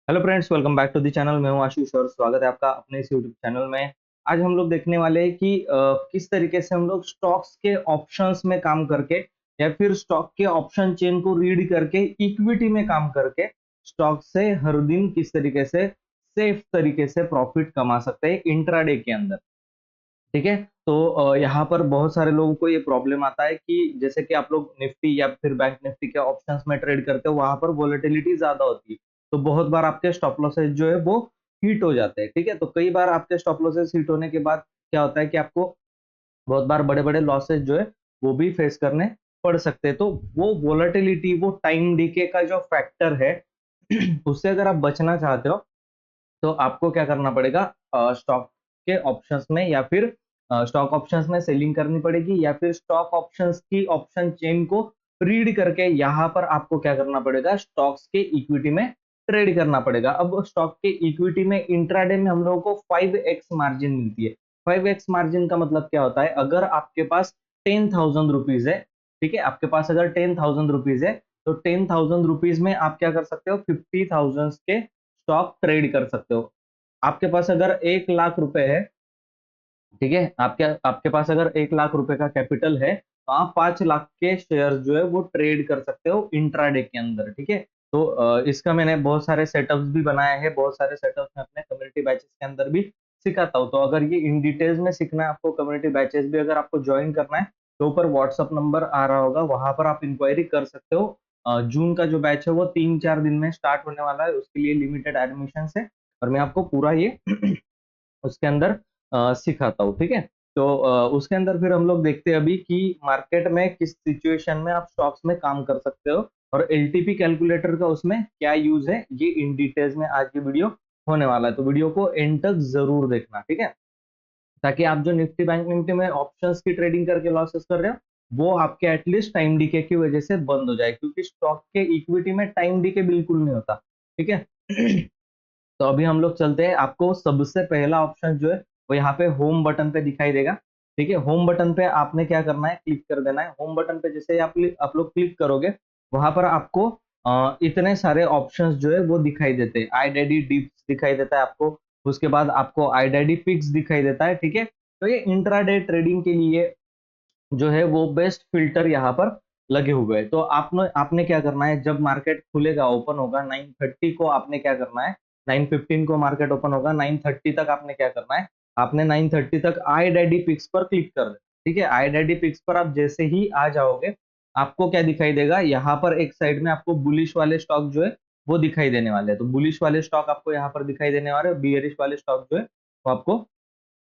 Hello friends, welcome back to the channel. मैं हूं आशीष और स्वागत है आपका अपने इस यूट्यूब चैनल में। आज हम लोग देखने वाले हैं कि किस तरीके से हम लोग स्टॉक्स के ऑप्शंस में काम करके या फिर स्टॉक के ऑप्शन चेन को रीड करके इक्विटी में काम करके स्टॉक से हर दिन किस तरीके से सेफ तरीके से प्रॉफिट कमा सकते हैं इंट्राडे के अंदर। ठीक है। तो यहाँ पर बहुत सारे लोगों को ये प्रॉब्लम आता है कि जैसे कि आप लोग निफ्टी या फिर बैंक निफ्टी के ऑप्शंस में ट्रेड करते हो, वहां पर वोलेटिलिटी ज्यादा होती है। तो बहुत बार आपके स्टॉप लॉसेस जो है वो हिट हो जाते हैं। ठीक है। तो कई बार आपके स्टॉप लॉसेस हिट होने के बाद क्या होता है कि आपको बहुत बार बड़े बड़े लॉसेस जो है वो भी फेस करने पड़ सकते हैं। तो वो वोलेटिलिटी, वो टाइम डीके का जो फैक्टर है उससे अगर आप बचना चाहते हो तो आपको क्या करना पड़ेगा, स्टॉक के ऑप्शंस में या फिर स्टॉक ऑप्शंस में सेलिंग करनी पड़ेगी या फिर स्टॉक ऑप्शंस की ऑप्शन चेन को रीड करके यहाँ पर आपको क्या करना पड़ेगा, स्टॉक्स के इक्विटी में ट्रेड करना पड़ेगा। अब स्टॉक के इक्विटी में इंट्राडे में हम लोगों को 5x मार्जिन मिलती है। 5x मार्जिन का मतलब क्या होता है, अगर आपके पास 10,000 रुपीज है, ठीक है, आपके पास अगर 10,000 रुपीज है तो 10,000 रुपीज में आप क्या कर सकते हो, 50,000 के स्टॉक ट्रेड कर सकते हो। आपके पास अगर 1 लाख रुपए है, ठीक है, आपके आपके पास अगर 1 लाख रुपए का कैपिटल है तो आप 5 लाख के शेयर जो है वो ट्रेड कर सकते हो इंट्राडे के अंदर। ठीक है। तो इसका मैंने बहुत सारे सेटअप्स भी बनाए हैं, बहुत सारे सेटअप्स मैं अपने कम्युनिटी बैचेस के अंदर भी सिखाता हूँ। तो अगर ये इन डिटेल्स में सीखना है आपको, कम्युनिटी बैचेस भी अगर आपको ज्वाइन करना है तो ऊपर व्हाट्सअप नंबर आ रहा होगा, वहां पर आप इंक्वायरी कर सकते हो। जून का जो बैच है वो 3-4 दिन में स्टार्ट होने वाला है, उसके लिए लिमिटेड एडमिशन है और मैं आपको पूरा ये उसके अंदर सिखाता हूँ। ठीक है। तो उसके अंदर फिर हम लोग देखते हैं अभी कि मार्केट में किस सिचुएशन में आप स्टॉक्स में काम कर सकते हो और एलटीपी कैलकुलेटर का उसमें क्या यूज है, ये इन डिटेल्स में आज की वीडियो होने वाला है। तो वीडियो को एंड तक जरूर देखना, ठीक है, ताकि आप जो निफ्टी बैंक निफ्टी में ऑप्शंस की ट्रेडिंग करके लॉसेस कर रहे हो वो आपके एटलीस्ट टाइम डीके की वजह से बंद हो जाए, क्योंकि स्टॉक के इक्विटी में टाइम डीके बिल्कुल नहीं होता। ठीक है। तो अभी हम लोग चलते हैं, आपको सबसे पहला ऑप्शन जो है वो यहाँ पे होम बटन पे दिखाई देगा। ठीक है। होम बटन पे आपने क्या करना है, क्लिक कर देना है। होम बटन पे जैसे आप लोग क्लिक करोगे वहां पर आपको इतने सारे ऑप्शंस जो है वो दिखाई देते हैं। आई डैडी डिप्स दिखाई देता है आपको, उसके बाद आपको आई डैडी पिक्स दिखाई देता है। ठीक है। तो ये इंट्राडे ट्रेडिंग के लिए जो है वो बेस्ट फिल्टर यहाँ पर लगे हुए हैं। तो आपने आपने क्या करना है, जब मार्केट खुलेगा, ओपन होगा 9:30 को, आपने क्या करना है, 9:15 को मार्केट ओपन होगा, 9:30 तक आपने क्या करना है, आपने 9:30 तक आई डैडी पिक्स पर क्लिक कर देना। ठीक है। आई डैडी पिक्स पर आप जैसे ही आ जाओगे आपको क्या दिखाई देगा, यहाँ पर एक साइड में आपको बुलिश वाले स्टॉक जो है वो दिखाई देने वाले हैं। तो बुलिश वाले स्टॉक आपको यहाँ पर दिखाई देने वाले, बियरिश वाले स्टॉक जो है वो आपको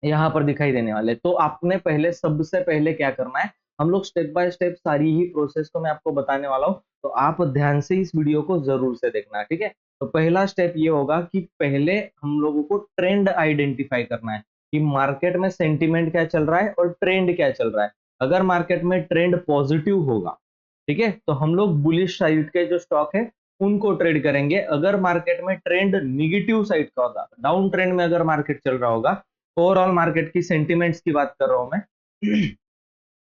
यहाँ पर दिखाई देने वाले। तो आपने पहले, सबसे पहले क्या करना है, हम लोग स्टेप बाय स्टेप सारी ही प्रोसेस को मैं आपको बताने वाला हूँ, तो आप ध्यान से इस वीडियो को जरूर से देखना। ठीक है। तो पहला स्टेप ये होगा कि पहले हम लोगों को ट्रेंड आइडेंटिफाई करना है कि मार्केट में सेंटीमेंट क्या चल रहा है और ट्रेंड क्या चल रहा है। अगर मार्केट में ट्रेंड पॉजिटिव होगा, ठीक है, तो हम लोग बुलिश साइड के जो स्टॉक है उनको ट्रेड करेंगे। अगर मार्केट में ट्रेंड निगेटिव साइड का होगा, डाउन ट्रेंड में अगर मार्केट चल रहा होगा, ओवरऑल मार्केट की सेंटिमेंट्स की बात कर रहा हूं मैं,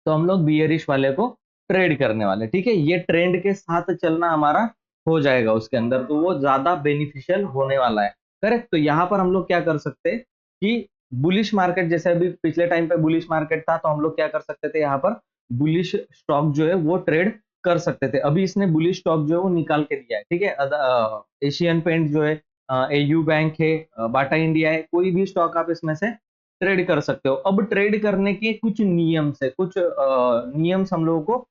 तो हम लोग बियरिश वाले को ट्रेड करने वाले। ठीक है। ये ट्रेंड के साथ चलना हमारा हो जाएगा उसके अंदर, तो वो ज्यादा बेनिफिशियल होने वाला है। करेक्ट। तो यहाँ पर हम लोग क्या कर सकते हैं कि बुलिश मार्केट, जैसे अभी पिछले टाइम पे बुलिश मार्केट था तो हम लोग क्या कर सकते थे, यहाँ पर बुलिश स्टॉक जो है वो ट्रेड कर सकते थे। अभी इसने बुलिश स्टॉक जो है वो निकाल के दिया है। ठीक है। एशियन पेंट जो है, एयू बैंक है, बाटा इंडिया है, कोई भी स्टॉक आप इसमें से ट्रेड कर सकते हो। अब ट्रेड करने के कुछ नियम से, कुछ नियम्स हम लोगों को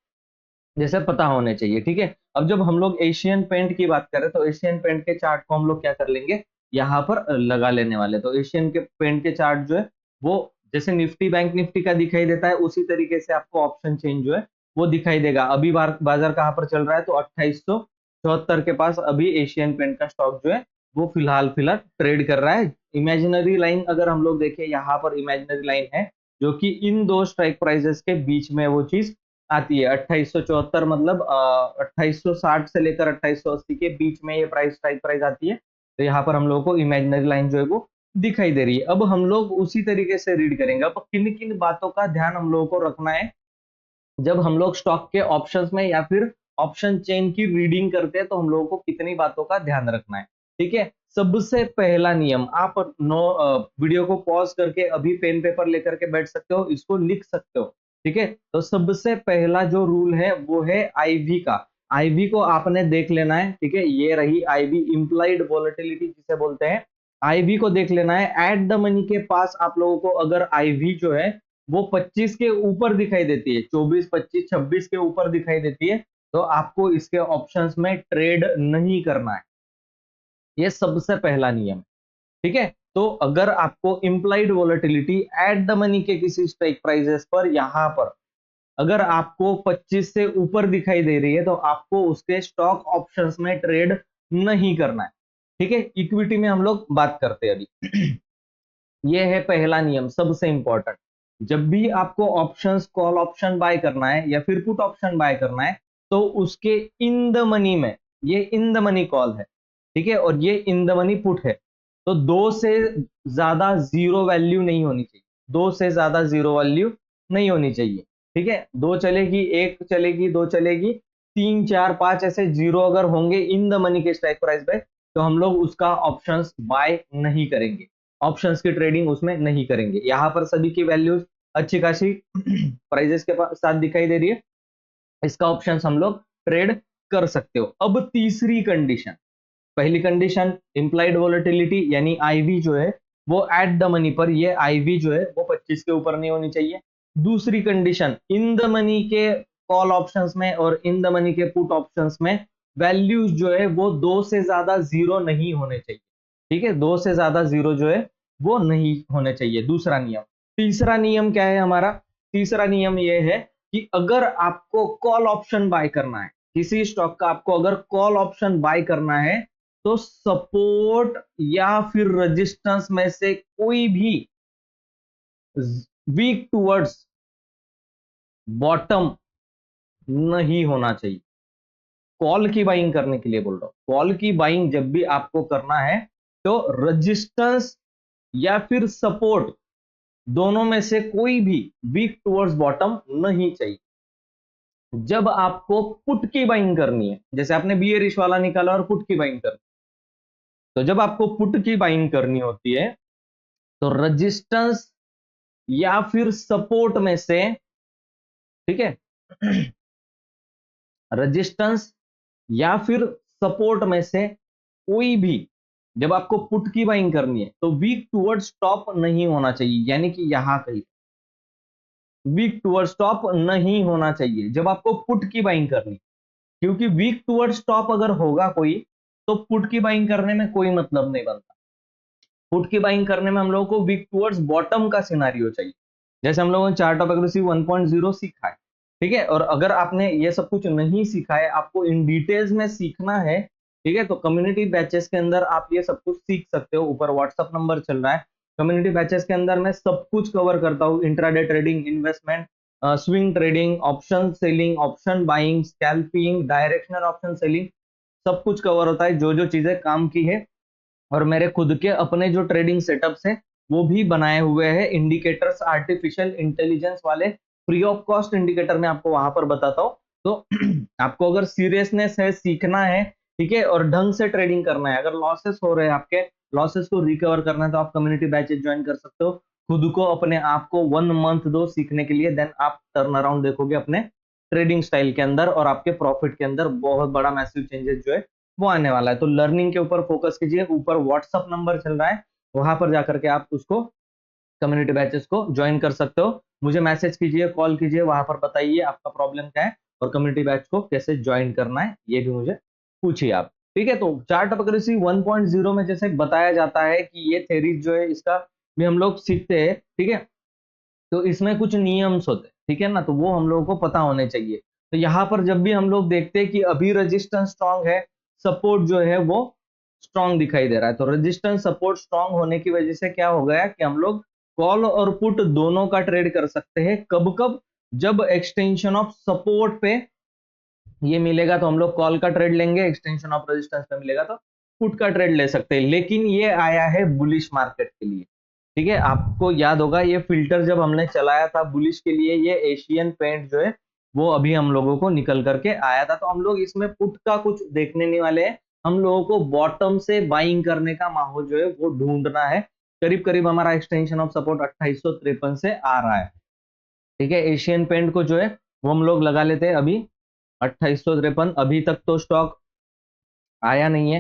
जैसे पता होने चाहिए। ठीक है। अब जब हम लोग एशियन पेंट की बात करें तो एशियन पेंट के चार्ट को हम लोग क्या कर लेंगे, यहाँ पर लगा लेने वाले। तो एशियन के पेंट के चार्ट जो है वो जैसे निफ्टी बैंक निफ्टी का दिखाई देता है उसी तरीके से आपको ऑप्शन चेंज जो है वो दिखाई देगा। अभी बाजार कहाँ पर चल रहा है, तो 2874 के पास अभी एशियन पेंट का स्टॉक जो है वो फिलहाल फिलहाल ट्रेड कर रहा है। इमेजिनरी लाइन अगर हम लोग देखें, यहाँ पर इमेजिनरी लाइन है जो कि इन दो स्ट्राइक प्राइसेस के बीच में वो चीज आती है। 2874 मतलब 2860 से लेकर 2880 के बीच में ये प्राइस स्ट्राइक प्राइस आती है। तो यहाँ पर हम लोगों को इमेजिनरी लाइन जो है वो दिखाई दे रही है। अब हम लोग उसी तरीके से रीड करेंगे। अब किन किन बातों का ध्यान हम लोगों को रखना है जब हम लोग स्टॉक के ऑप्शंस में या फिर ऑप्शन चेन की रीडिंग करते हैं, तो हम लोगों को कितनी बातों का ध्यान रखना है। ठीक है। सबसे पहला नियम, आप वीडियो को पॉज करके अभी पेन पेपर लेकर के बैठ सकते हो, इसको लिख सकते हो। ठीक है, तो सबसे पहला जो रूल है वो है आईवी का। आईवी को आपने देख लेना है। ठीक है, ये रही आईवी, इंप्लाइड वॉलेटिलिटी जिसे बोलते हैं। आईवी को देख लेना है। एट द मनी के पास आप लोगों को अगर आईवी जो है वो 25 के ऊपर दिखाई देती है, 24, 25, 26 के ऊपर दिखाई देती है, तो आपको इसके ऑप्शंस में ट्रेड नहीं करना है। ये सबसे पहला नियम है। ठीक है, तो अगर आपको implied volatility at the money के किसी स्ट्राइक प्राइसेस पर यहां पर अगर आपको 25 से ऊपर दिखाई दे रही है, तो आपको उसके स्टॉक ऑप्शंस में ट्रेड नहीं करना है। ठीक है, इक्विटी में हम लोग बात करते हैं अभी। ये है पहला नियम, सबसे इंपॉर्टेंट। जब भी आपको ऑप्शंस, कॉल ऑप्शन बाय करना है या फिर पुट ऑप्शन बाय करना है, तो उसके इन द मनी में, ये इन द मनी कॉल है, ठीक है, और ये इन द मनी पुट है, तो दो से ज्यादा जीरो वैल्यू नहीं होनी चाहिए। दो से ज्यादा जीरो वैल्यू नहीं होनी चाहिए। ठीक है, दो चलेगी, एक चलेगी, दो चलेगी, तीन, चार, पांच ऐसे जीरो अगर होंगे इन द मनी के स्ट्राइक प्राइस पे, तो हम लोग उसका ऑप्शंस बाय नहीं करेंगे, ऑप्शंस की ट्रेडिंग उसमें नहीं करेंगे। यहाँ पर सभी की वैल्यूज अच्छी खासी प्राइजेस के साथ दिखाई दे रही है, इसका ऑप्शंस हम लोग ट्रेड कर सकते हो। अब तीसरी कंडीशन, पहली कंडीशन इंप्लाइड वोलेटिलिटी यानी आईवी जो है वो एट द मनी पर, ये आईवी जो है वो 25 के ऊपर नहीं होनी चाहिए। दूसरी कंडीशन, इन द मनी के कॉल ऑप्शंस में और इन द मनी के पुट ऑप्शंस में वैल्यूज जो है वो दो से ज्यादा जीरो नहीं होने चाहिए। ठीक है, दो से ज्यादा जीरो जो है वो नहीं होने चाहिए, दूसरा नियम। तीसरा नियम क्या है हमारा? तीसरा नियम ये है कि अगर आपको कॉल ऑप्शन बाय करना है, किसी स्टॉक का आपको अगर कॉल ऑप्शन बाय करना है, तो सपोर्ट या फिर रेजिस्टेंस में से कोई भी वीक टूवर्ड्स बॉटम नहीं होना चाहिए। कॉल की बाइंग करने के लिए बोल रहा हूं, कॉल की बाइंग जब भी आपको करना है, तो रेजिस्टेंस या फिर सपोर्ट दोनों में से कोई भी वीक टूवर्ड्स बॉटम नहीं चाहिए। जब आपको पुट की बाइंग करनी है, जैसे आपने बियरिश वाला निकाला और पुट की बाइंग करनी, तो जब आपको पुट की बाइंग करनी होती है, तो रेजिस्टेंस या फिर सपोर्ट में से, ठीक है, रेजिस्टेंस या फिर सपोर्ट में से कोई भी, जब आपको पुट की बाइंग करनी है, तो वीक टूवर्ड्स टॉप नहीं होना चाहिए, यानी कि यहां कहीं वीक टूवर्ड्स टॉप नहीं होना चाहिए जब आपको पुट की बाइंग करनी, क्योंकि वीक टूवर्ड्स टॉप अगर होगा कोई, तो पुट की बाइंग करने में कोई मतलब नहीं बनता। पुट की बाइंग करने में हम लोगों को वीक टूवर्ड्स बॉटम का सिनारियो चाहिए, जैसे हम लोगों ने चार्ट ऑफ एक्यूरेसी 1.0 सीखा है। ठीक है, और अगर आपने ये सब कुछ नहीं सीखा है, आपको इन डिटेल्स में सीखना है, ठीक है, तो कम्युनिटी बैचेस के अंदर आप ये सब कुछ सीख सकते हो। ऊपर व्हाट्सअप नंबर चल रहा है, कम्युनिटी बैचेस के अंदर मैं सब कुछ कवर करता हूँ, intraday trading, investment, swing trading, option selling, option buying, scalping, directional option selling, सब कुछ कवर होता है, जो जो चीजें काम की है। और मेरे खुद के अपने जो ट्रेडिंग सेटअप्स हैं वो भी बनाए हुए हैं, इंडिकेटर्स, आर्टिफिशियल इंटेलिजेंस वाले फ्री ऑफ कॉस्ट इंडिकेटर में आपको वहां पर बताता हूँ। तो आपको अगर सीरियसनेस है, सीखना है, ठीक है, और ढंग से ट्रेडिंग करना है, अगर लॉसेस हो रहे हैं आपके, लॉसेस को रिकवर करना है, तो आप कम्युनिटी बैचेस ज्वाइन कर सकते हो। खुद को, अपने आप को 1 मंथ दो सीखने के लिए, देन आप टर्न अराउंड देखोगे अपने ट्रेडिंग स्टाइल के अंदर, और आपके प्रॉफिट के अंदर बहुत बड़ा मैसिव चेंजेस जो है वो आने वाला है। तो लर्निंग के ऊपर फोकस कीजिए। ऊपर व्हाट्सअप नंबर चल रहा है, वहां पर जाकर के आप उसको, कम्युनिटी बैचेस को ज्वाइन कर सकते हो। मुझे मैसेज कीजिए, कॉल कीजिए, वहां पर बताइए आपका प्रॉब्लम क्या है और कम्युनिटी बैच को कैसे ज्वाइन करना है, ये भी मुझे पूछिए आप। ठीक है, तो चार्ट ऑफ एक्यूरेसी 1.0 में जैसे बताया जाता है कि ये थेरीज जो है इसका भी हम लोग सीखते हैं, ठीक है, तो इसमें कुछ नियम्स होते हैं, ठीक है ना, तो वो हम लोगों को पता होने चाहिए। तो यहाँ पर जब भी हम लोग देखते हैं कि अभी रेजिस्टेंस स्ट्रांग है, सपोर्ट जो है वो स्ट्रांग दिखाई दे रहा है, तो रेजिस्टेंस सपोर्ट स्ट्रांग होने की वजह से क्या हो गया कि हम लोग कॉल और पुट दोनों का ट्रेड कर सकते हैं। कब कब? जब एक्सटेंशन ऑफ सपोर्ट पे ये मिलेगा तो हम लोग कॉल का ट्रेड लेंगे, एक्सटेंशन ऑफ रेजिस्टेंस पे मिलेगा तो पुट का ट्रेड ले सकते हैं। लेकिन ये आया है बुलिश मार्केट के लिए, ठीक है, आपको याद होगा ये फिल्टर जब हमने चलाया था बुलिश के लिए, ये एशियन पेंट जो है वो अभी हम लोगों को निकल करके आया था, तो हम लोग इसमें पुट का कुछ देखने नहीं वाले हैं, हम लोगों को बॉटम से बाइंग करने का माहौल जो है वो ढूंढना है। करीब करीब हमारा एक्सटेंशन ऑफ सपोर्ट 2853 से आ रहा है। ठीक है, एशियन पेंट को जो है वो हम लोग लगा लेते हैं अभी 2853। अभी तक तो स्टॉक आया नहीं है।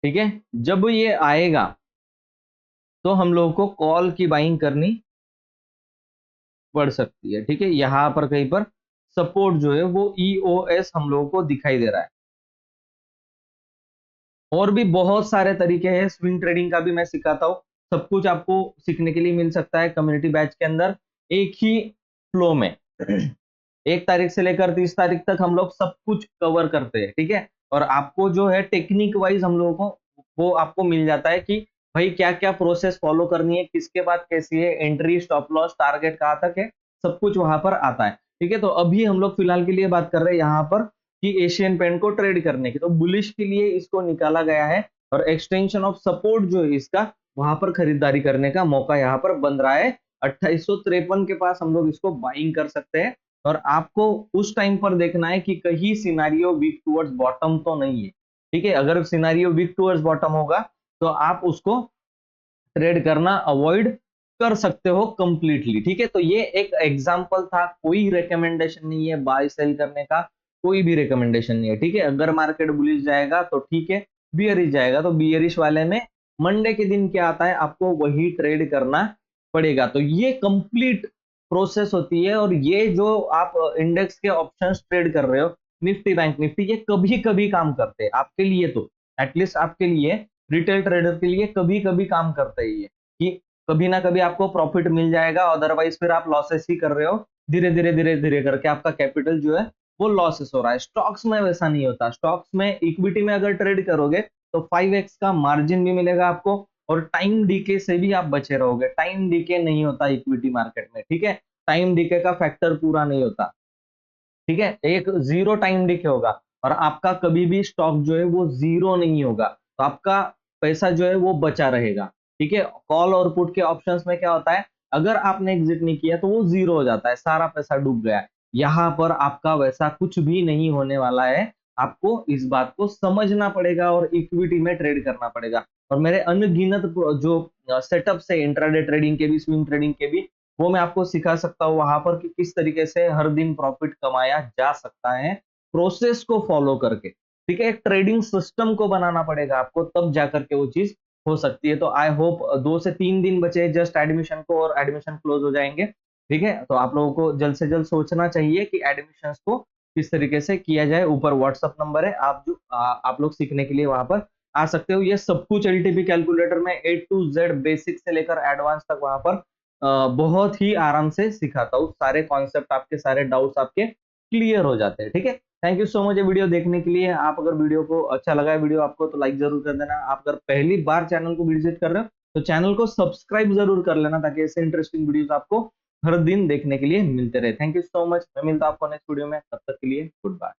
ठीक है, जब ये आएगा तो हम लोगों को कॉल की बाइंग करनी पड़ सकती है। ठीक है, यहां पर कहीं पर सपोर्ट जो है वो ईओएस हम लोगों को दिखाई दे रहा है। और भी बहुत सारे तरीके हैं, स्विंग ट्रेडिंग का भी मैं सिखाता हूँ। सब कुछ आपको सीखने के लिए मिल सकता है कम्युनिटी बैच के अंदर, एक ही फ्लो में। 1 तारीख से लेकर 30 तारीख तक हम लोग सब कुछ कवर करते हैं। ठीक है, और आपको जो है टेक्निक वाइज हम लोगों को वो आपको मिल जाता है कि भाई क्या क्या प्रोसेस फॉलो करनी है, किसके बाद कैसी है, एंट्री, स्टॉप लॉस, टारगेट कहाँ तक है, सब कुछ वहां पर आता है। ठीक है, तो अभी हम लोग फिलहाल के लिए बात कर रहे हैं यहाँ पर कि एशियन पेंट को ट्रेड करने की, तो बुलिश के लिए इसको निकाला गया है और एक्सटेंशन ऑफ सपोर्ट जो है इसका, वहां पर खरीदारी करने का मौका यहाँ पर बन रहा है। 2853 के पास हम लोग इसको बाइंग कर सकते हैं। और आपको उस टाइम पर देखना है कि कहीं सिनारियो वीक टुवर्ड्स बॉटम तो नहीं है। ठीक है, अगर सिनारियो वीक टुवर्ड्स बॉटम होगा तो आप उसको ट्रेड करना अवॉइड कर सकते हो कंप्लीटली। ठीक है, तो ये एक एग्जांपल था, कोई रिकमेंडेशन नहीं है बाय सेल करने का, कोई भी रिकमेंडेशन नहीं है। ठीक है, अगर मार्केट बुलिश जाएगा तो ठीक है, बियरिश जाएगा तो बियरिश वाले में मंडे के दिन क्या आता है आपको वही ट्रेड करना पड़ेगा। तो ये कंप्लीट प्रोसेस होती है। और ये जो आप इंडेक्स के ऑप्शंस ट्रेड कर रहे हो, निफ्टी बैंक निफ्टी, ये कभी कभी काम करते हैं आपके लिए, तो एटलीस्ट आपके लिए, रिटेल ट्रेडर के लिए कभी कभी काम करता है ये, कि कभी ना कभी आपको प्रॉफिट मिल जाएगा, अदरवाइज फिर आप लॉसेस ही कर रहे हो। धीरे धीरे धीरे धीरे करके आपका कैपिटल जो है वो लॉसेस हो रहा है। स्टॉक्स में वैसा नहीं होता। स्टॉक्स में, इक्विटी में अगर ट्रेड करोगे तो 5x का मार्जिन भी मिलेगा आपको, और टाइम डीके से भी आप बचे रहोगे। टाइम डीके नहीं होता इक्विटी मार्केट में। ठीक है, टाइम डीके का फैक्टर पूरा नहीं होता। ठीक है, एक जीरो टाइम डिके होगा और आपका कभी भी स्टॉक जो है वो जीरो नहीं होगा, तो आपका पैसा जो है वो बचा रहेगा। ठीक है, कॉल और पुट के ऑप्शंस में क्या होता है, अगर आपने एग्जिट नहीं किया तो वो जीरो हो जाता है, सारा पैसा डूब गया। यहाँ पर आपका वैसा कुछ भी नहीं होने वाला है। आपको इस बात को समझना पड़ेगा और इक्विटी में ट्रेड करना पड़ेगा। और मेरे अनगिनत जो सेटअप है इंट्राडे ट्रेडिंग के भी, स्विंग ट्रेडिंग के भी, वो मैं आपको सिखा सकता हूँ वहां पर कि किस तरीके से हर दिन प्रॉफिट कमाया जा सकता है प्रोसेस को फॉलो करके। ठीक है, एक ट्रेडिंग सिस्टम को बनाना पड़ेगा आपको, तब जाकर के वो चीज हो सकती है। तो आई होप 2 से 3 दिन बचे जस्ट एडमिशन को, और एडमिशन क्लोज हो जाएंगे। ठीक है, तो आप लोगों को जल्द से जल्द सोचना चाहिए कि एडमिशन को किस तरीके से किया जाए। ऊपर व्हाट्सअप नंबर है, आप लोग सीखने के लिए वहां पर आ सकते हो। ये सब कुछ एलटीपी कैलकुलेटर में A to Z बेसिक से लेकर एडवांस तक वहां पर बहुत ही आराम से सिखाता हूँ। सारे कॉन्सेप्ट आपके, सारे डाउट्स आपके क्लियर हो जाते हैं। ठीक है, थैंक यू सो मच ये वीडियो देखने के लिए। आप अगर वीडियो को अच्छा लगा है वीडियो आपको, तो लाइक जरूर कर देना। आप अगर पहली बार चैनल को विजिट कर रहे हो तो चैनल को सब्सक्राइब जरूर कर लेना, ताकि ऐसे इंटरेस्टिंग वीडियोस आपको हर दिन देखने के लिए मिलते रहे। थैंक यू सो मच, मैं मिलता हूं आपको नेक्स्ट वीडियो में, तब तक के लिए गुड बाय।